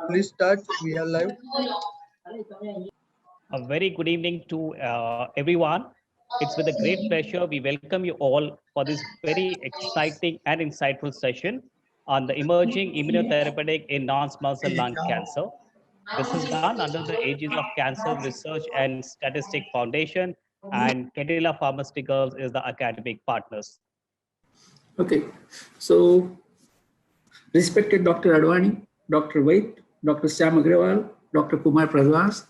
Please start. We are live. A very good evening to everyone. It's with a great pleasure we welcome you all for this very exciting and insightful session on the emerging immunotherapeutic in non-small cell lung cancer. This is done under the aegis of Cancer Research and Statistic Foundation, and Cadila Pharmaceuticals is the academic partners. Okay, so respected Dr. Advani, Dr. Vait, Dr. Syam Agrawal, Dr. Kumar Pradvas,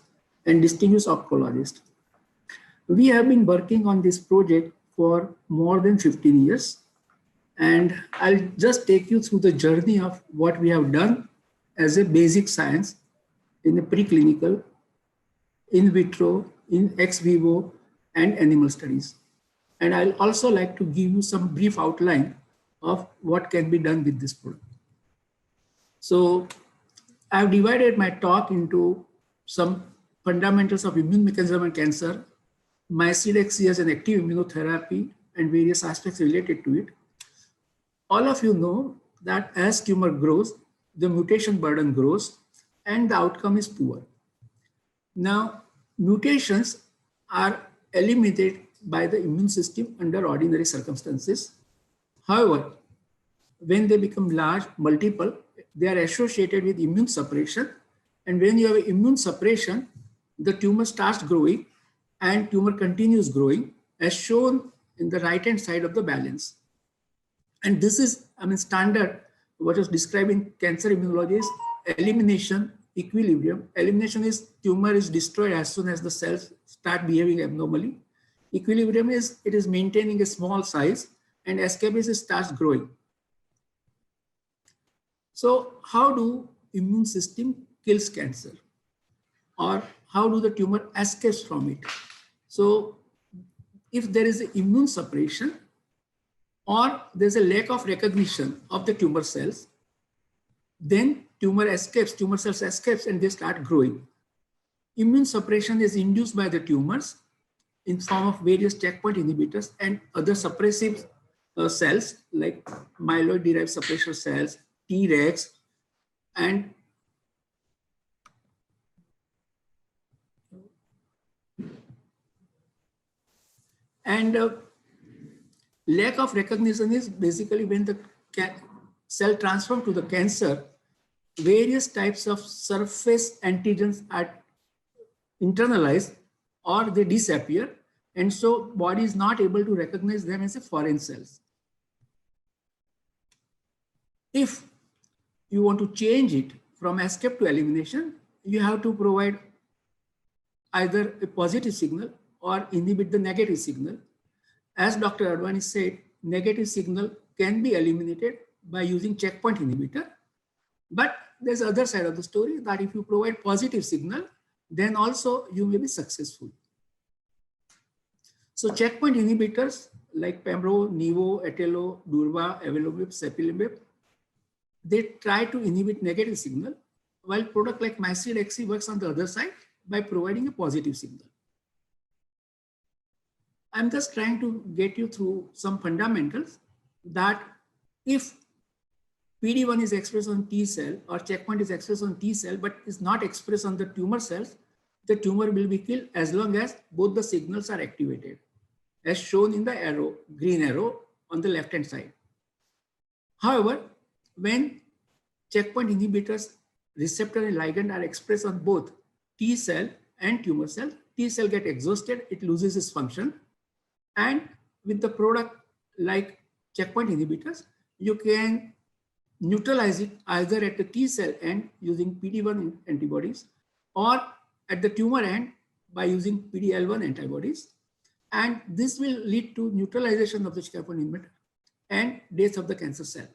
and distinguished oncologist. We have been working on this project for more than 15 years, and I'll just take you through the journey of what we have done as a basic science in the preclinical, in vitro, in ex vivo, and animal studies. And I'll also like to give you some brief outline of what can be done with this product. So I've divided my talk into some fundamentals of immune mechanism and cancer, mycid as an active immunotherapy, and various aspects related to it. All of you know that as tumor grows, the mutation burden grows and the outcome is poor. Now, mutations are eliminated by the immune system under ordinary circumstances. However, when they become large, multiple, they are associated with immune suppression. And when you have immune suppression, the tumor starts growing and tumor continues growing as shown in the right-hand side of the balance. And this is, standard, what is described in cancer immunology is elimination, equilibrium. Elimination is tumor is destroyed as soon as the cells start behaving abnormally. Equilibrium is, it is maintaining a small size, and escape is it starts growing. So how do immune system kills cancer? Or how do the tumor escapes from it? So if there is immune suppression or there's a lack of recognition of the tumor cells, then tumor cells escapes and they start growing. Immune suppression is induced by the tumors in form of various checkpoint inhibitors and other suppressive cells like myeloid-derived suppressor cells, Tregs, and lack of recognition is basically when the cell transforms to the cancer, various types of surface antigens are internalized or they disappear, and so body is not able to recognize them as a foreign cells. If you want to change it from escape to elimination, you have to provide either a positive signal or inhibit the negative signal. As Dr. Advani said, negative signal can be eliminated by using checkpoint inhibitor. But there's the other side of the story that if you provide positive signal, then also you may be successful. So checkpoint inhibitors like Pembro, Nivo, Atelo, Durva, Avelumab, Sapilimab, they try to inhibit negative signal, while product like mycid works on the other side by providing a positive signal. I'm just trying to get you through some fundamentals that if PD-1 is expressed on T cell or checkpoint is expressed on T cell but is not expressed on the tumor cells, the tumor will be killed as long as both the signals are activated, as shown in the arrow, green arrow on the left-hand side. However, when checkpoint inhibitors, receptor and ligand are expressed on both T cell and tumor cell, T cell get exhausted, it loses its function. And with the product like checkpoint inhibitors, you can neutralize it either at the T cell end using PD-1 antibodies or at the tumor end by using PD-L1 antibodies. And this will lead to neutralization of the checkpoint inhibitor and death of the cancer cell.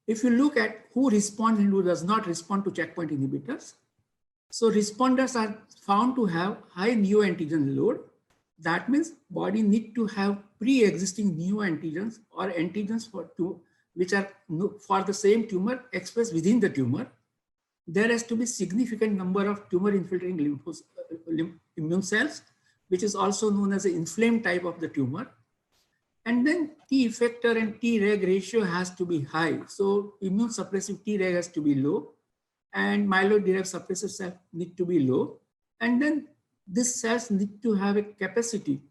If you look at who responds and who does not respond to checkpoint inhibitors, so responders are found to have high neoantigen load. That means body need to have pre-existing neoantigens or antigens which are for the same tumor expressed within the tumor. There has to be significant number of tumor infiltrating immune cells, which is also known as the inflamed type of the tumor. And then T effector and Treg ratio has to be high. So immune suppressive Treg has to be low, and myeloid derived suppressor cells need to be low. And then these cells need to have a capacity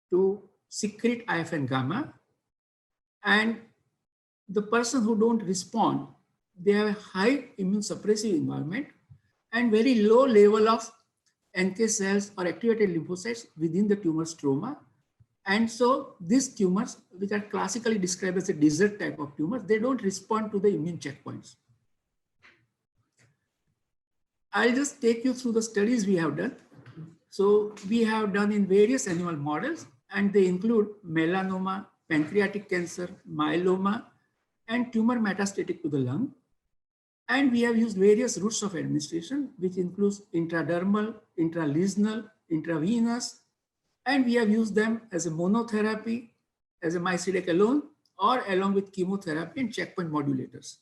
to secrete IFN gamma. And the person who don't respond, they have a high immune suppressive environment and very low level of NK cells or activated lymphocytes within the tumor stroma. And so these tumors, which are classically described as a desert type of tumors, they don't respond to the immune checkpoints. I'll just take you through the studies we have done. So we have done in various animal models, and they include melanoma, pancreatic cancer, myeloma, and tumor metastatic to the lung. And we have used various routes of administration, which includes intradermal, intralesional, intravenous, and we have used them as a monotherapy, as a mycelic alone, or along with chemotherapy and checkpoint modulators.